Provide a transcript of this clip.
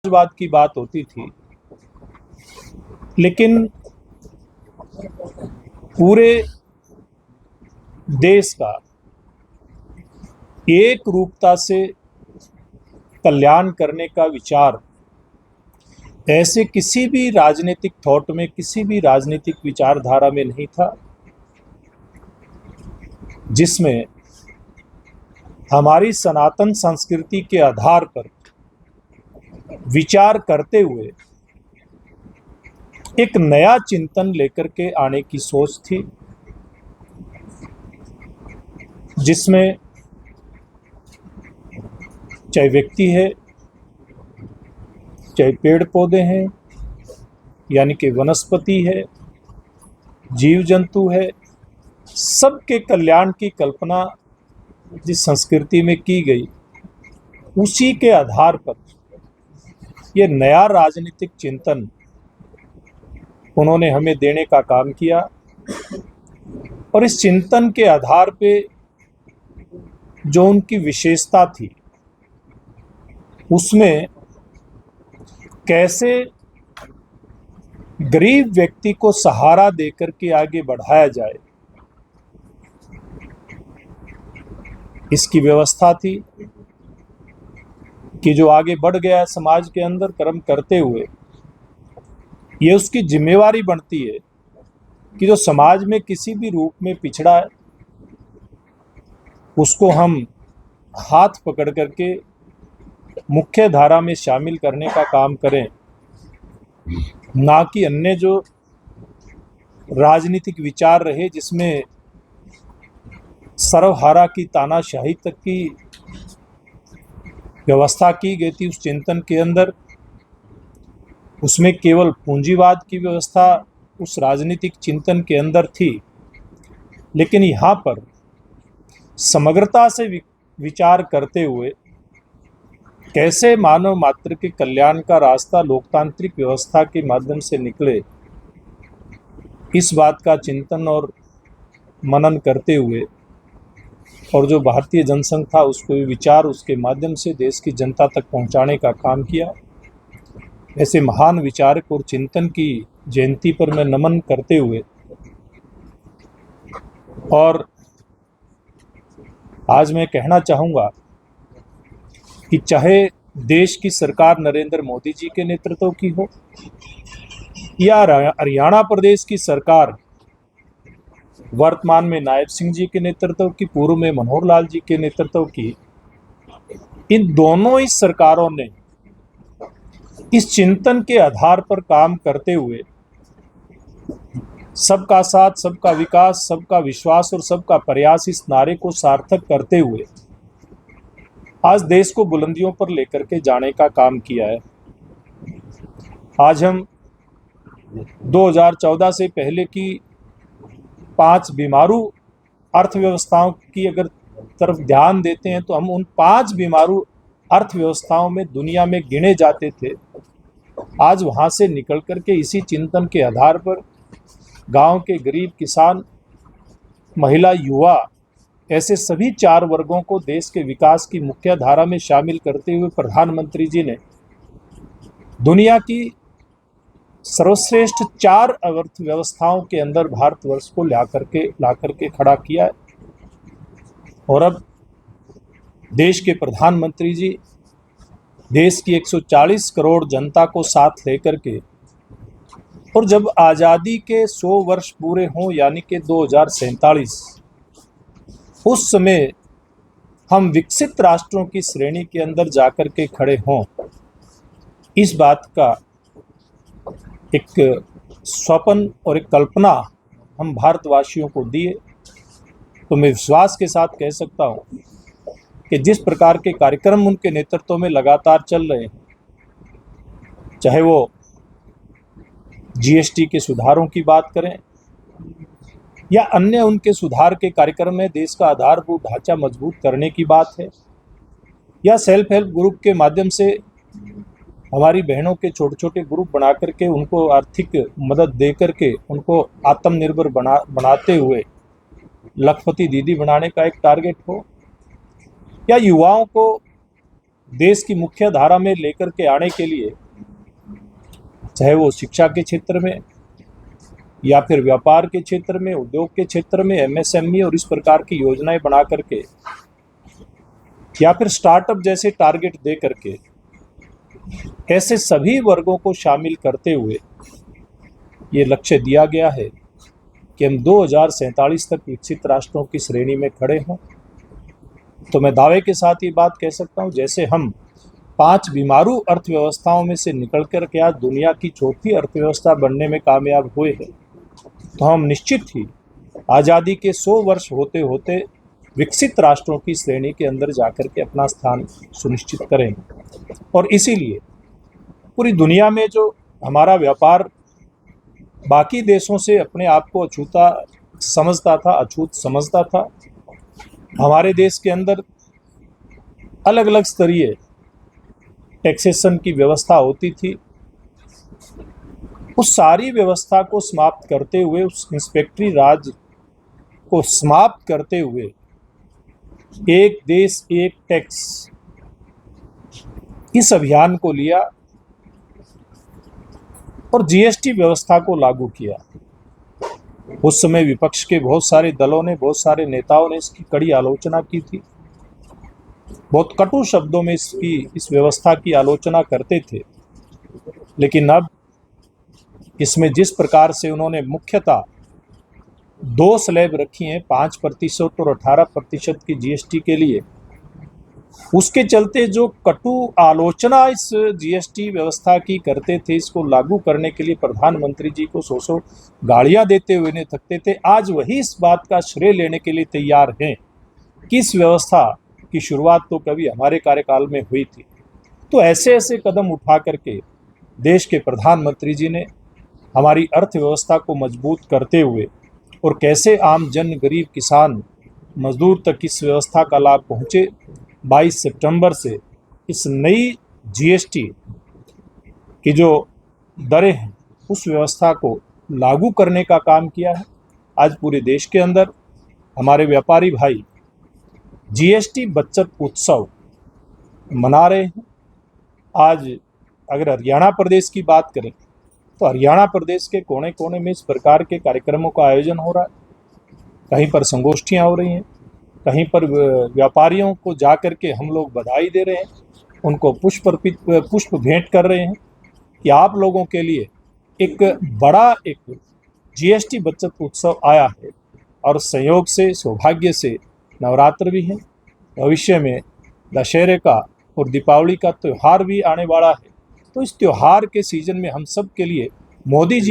समाजवाद की बात होती थी, लेकिन पूरे देश का एक रूपता से कल्याण करने का विचार ऐसे किसी भी राजनीतिक थॉट में, किसी भी राजनीतिक विचारधारा में नहीं था जिसमें हमारी सनातन संस्कृति के आधार पर विचार करते हुए एक नया चिंतन लेकर के आने की सोच थी, जिसमें चाहे व्यक्ति है, चाहे पेड़ पौधे हैं, यानी कि वनस्पति है, जीव जंतु है, सबके कल्याण की कल्पना जिस संस्कृति में की गई, उसी के आधार पर ये नया राजनीतिक चिंतन उन्होंने हमें देने का काम किया। और इस चिंतन के आधार पे जो उनकी विशेषता थी, उसमें कैसे गरीब व्यक्ति को सहारा देकर के आगे बढ़ाया जाए, इसकी व्यवस्था थी कि जो आगे बढ़ गया है समाज के अंदर कर्म करते हुए, ये उसकी जिम्मेवारी बनती है कि जो समाज में किसी भी रूप में पिछड़ा है उसको हम हाथ पकड़ करके मुख्य धारा में शामिल करने का काम करें, ना कि अन्य जो राजनीतिक विचार रहे जिसमें सर्वहारा की तानाशाही तक की व्यवस्था की गई थी। उस चिंतन के अंदर उसमें केवल पूंजीवाद की व्यवस्था उस राजनीतिक चिंतन के अंदर थी, लेकिन यहाँ पर समग्रता से विचार करते हुए कैसे मानव मात्र के कल्याण का रास्ता लोकतांत्रिक व्यवस्था के माध्यम से निकले, इस बात का चिंतन और मनन करते हुए और जो भारतीय जनसंघ था उसको विचार उसके माध्यम से देश की जनता तक पहुंचाने का काम किया। ऐसे महान विचारक और चिंतन की जयंती पर मैं नमन करते हुए और आज मैं कहना चाहूँगा कि चाहे देश की सरकार नरेंद्र मोदी जी के नेतृत्व की हो या हरियाणा प्रदेश की सरकार वर्तमान में नायब सिंह जी के नेतृत्व की, पूर्व में मनोहर लाल जी के नेतृत्व की, इन दोनों ही सरकारों ने इस चिंतन के आधार पर काम करते हुए सबका साथ, सबका विकास, सबका विश्वास और सबका प्रयास इस नारे को सार्थक करते हुए आज देश को बुलंदियों पर लेकर के जाने का काम किया है। आज हम 2014 से पहले की 5 बीमारू अर्थव्यवस्थाओं की अगर तरफ ध्यान देते हैं तो हम उन 5 बीमारू अर्थव्यवस्थाओं में दुनिया में गिने जाते थे। आज वहाँ से निकल कर के इसी चिंतन के आधार पर गांव के गरीब किसान, महिला, युवा, ऐसे सभी 4 वर्गों को देश के विकास की मुख्य धारा में शामिल करते हुए प्रधानमंत्री जी ने दुनिया की सर्वश्रेष्ठ 4 अर्थव्यवस्थाओं के अंदर भारतवर्ष को ला करके खड़ा किया है। और अब देश के प्रधानमंत्री जी देश की 140 करोड़ जनता को साथ लेकर के, और जब आज़ादी के 100 वर्ष पूरे हों यानी कि 2047, उस समय हम विकसित राष्ट्रों की श्रेणी के अंदर जाकर के खड़े हों, इस बात का एक स्वप्न और एक कल्पना हम भारतवासियों को दिए, तो मैं विश्वास के साथ कह सकता हूं कि जिस प्रकार के कार्यक्रम उनके नेतृत्व में लगातार चल रहे हैं, चाहे वो जीएसटी के सुधारों की बात करें या अन्य उनके सुधार के कार्यक्रम में देश का आधारभूत ढांचा मजबूत करने की बात है, या सेल्फ हेल्प ग्रुप के माध्यम से हमारी बहनों के छोटे छोटे ग्रुप बना करके उनको आर्थिक मदद दे करके उनको आत्मनिर्भर बनाते हुए लखपति दीदी बनाने का एक टारगेट हो, या युवाओं को देश की मुख्य धारा में लेकर के आने के लिए, चाहे वो शिक्षा के क्षेत्र में या फिर व्यापार के क्षेत्र में, उद्योग के क्षेत्र में, एमएसएमई और इस प्रकार की योजनाएं बना करके या फिर स्टार्टअप जैसे टारगेट दे करके ऐसे सभी वर्गों को शामिल करते हुए ये लक्ष्य दिया गया है कि हम 2047 तक विकसित राष्ट्रों की श्रेणी में खड़े हों। तो मैं दावे के साथ ये बात कह सकता हूँ, जैसे हम 5 बीमारू अर्थव्यवस्थाओं में से निकल कर के आज दुनिया की चौथी अर्थव्यवस्था बनने में कामयाब हुए हैं, तो हम निश्चित ही आज़ादी के 100 वर्ष होते होते विकसित राष्ट्रों की श्रेणी के अंदर जाकर के अपना स्थान सुनिश्चित करेंगे। और इसीलिए पूरी दुनिया में जो हमारा व्यापार बाकी देशों से अपने आप को अछूत समझता था, हमारे देश के अंदर अलग अलग स्तरीय टैक्सेशन की व्यवस्था होती थी, उस सारी व्यवस्था को समाप्त करते हुए, उस इंस्पेक्टरी राज को समाप्त करते हुए एक देश एक टैक्स इस अभियान को लिया और जीएसटी व्यवस्था को लागू किया। उस समय विपक्ष के बहुत सारे दलों ने, बहुत सारे नेताओं ने इसकी कड़ी आलोचना की थी, बहुत कटु शब्दों में इस व्यवस्था की आलोचना करते थे। लेकिन अब इसमें जिस प्रकार से उन्होंने मुख्यतः 2 स्लैब रखी हैं, 5% और 18% की जीएसटी के लिए, उसके चलते जो कटु आलोचना इस जीएसटी व्यवस्था की करते थे, इसको लागू करने के लिए प्रधानमंत्री जी को 100 गालियां देते हुए नहीं थकते थे, आज वही इस बात का श्रेय लेने के लिए तैयार हैं कि इस व्यवस्था की शुरुआत तो कभी हमारे कार्यकाल में हुई थी। तो ऐसे ऐसे कदम उठा करके देश के प्रधानमंत्री जी ने हमारी अर्थव्यवस्था को मजबूत करते हुए और कैसे आम जन, गरीब, किसान, मजदूर तक इस व्यवस्था का लाभ पहुँचे, 22 सितंबर से इस नई जीएसटी की जो दरें हैं उस व्यवस्था को लागू करने का काम किया है। आज पूरे देश के अंदर हमारे व्यापारी भाई जीएसटी बचत उत्सव मना रहे हैं। आज अगर हरियाणा प्रदेश की बात करें तो हरियाणा प्रदेश के कोने कोने में इस प्रकार के कार्यक्रमों का आयोजन हो रहा है। कहीं पर संगोष्ठियाँ हो रही हैं, कहीं पर व्यापारियों को जा कर के हम लोग बधाई दे रहे हैं, उनको पुष्प भेंट कर रहे हैं कि आप लोगों के लिए एक बड़ा जीएसटी बचत उत्सव आया है। और संयोग से, सौभाग्य से नवरात्र भी है, भविष्य में दशहरे का और दीपावली का त्यौहार भी आने वाला है। तो इस त्यौहार के सीजन में हम सब के लिए मोदी जी